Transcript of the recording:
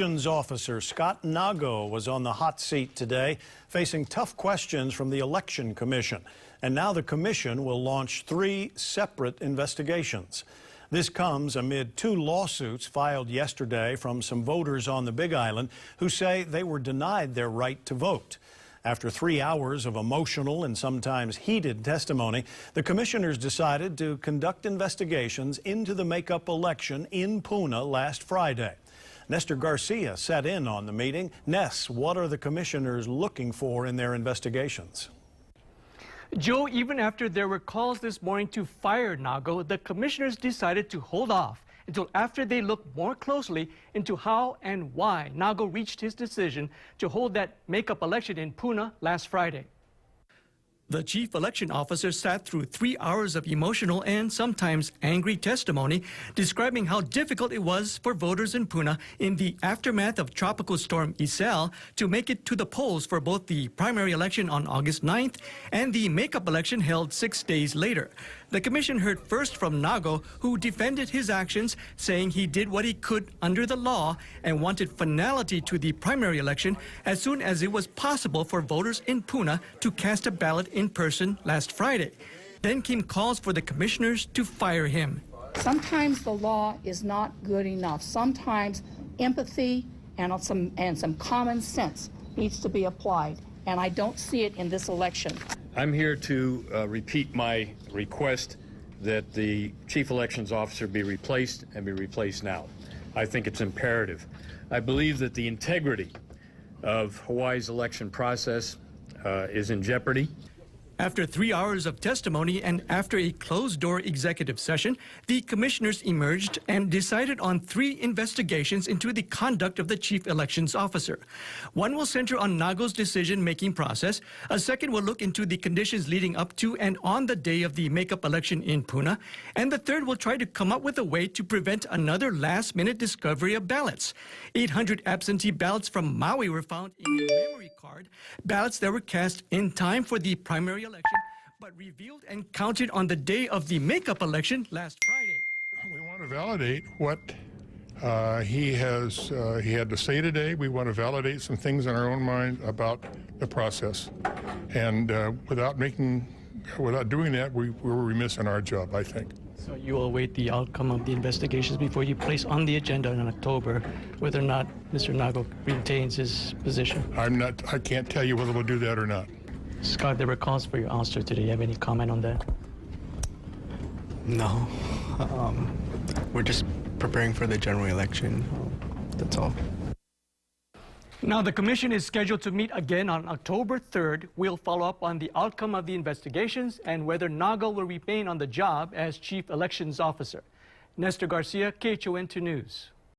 Elections Officer Scott Nago was on the hot seat today, facing tough questions from the Election Commission. And now the commission will launch 3 separate investigations. This comes amid 2 lawsuits filed yesterday from some voters on the Big Island who say they were denied their right to vote. After 3 hours of emotional and sometimes heated testimony, the commissioners decided to conduct investigations into the makeup election in Puna last Friday. Nestor Garcia sat in on the meeting. Ness, what are the commissioners looking for in their investigations? Joe, even after there were calls this morning to fire Nago, the commissioners decided to hold off until after they looked more closely into how and why Nago reached his decision to hold that makeup election in Puna last Friday. The chief election officer sat through 3 hours of emotional and sometimes angry testimony describing how difficult it was for voters in Puna in the aftermath of Tropical Storm Isel to make it to the polls for both the primary election on August 9th and the makeup election held 6 days later. The commission heard first from Nago, who defended his actions, saying he did what he could under the law and wanted finality to the primary election as soon as it was possible for voters in Puna to cast a ballot in person last Friday. Then came calls for the commissioners to fire him. Sometimes the law is not good enough. Sometimes empathy and some common sense needs to be applied, and I don't see it in this election. I'm here to repeat my request that the chief elections officer be replaced and be replaced now. I think it's imperative. I believe that the integrity of Hawaii's election process is in jeopardy. After 3 hours of testimony and after a closed-door executive session, the commissioners emerged and decided on 3 investigations into the conduct of the chief elections officer. One will center on Nago's decision-making process. A second will look into the conditions leading up to and on the day of the makeup election in Puna. And the third will try to come up with a way to prevent another last-minute discovery of ballots. 800 absentee ballots from Maui were found in a memory card, ballots that were cast in time for the primary election, but revealed and counted on the day of the makeup election last Friday. We want to validate what he had to say today. We want to validate some things in our own mind about the process, and without doing that, we were remiss in our job, I think. So you will await the outcome of the investigations before you place on the agenda in October whether or not Mr. Nago retains his position. I can't tell you whether we'll do that or not. Scott, there were calls for your ouster today. You have any comment on that? No. We're just preparing for the general election. That's all. Now, the commission is scheduled to meet again on October 3rd. We'll follow up on the outcome of the investigations and whether Nago will remain on the job as chief elections officer. Nestor Garcia, KHON2 News.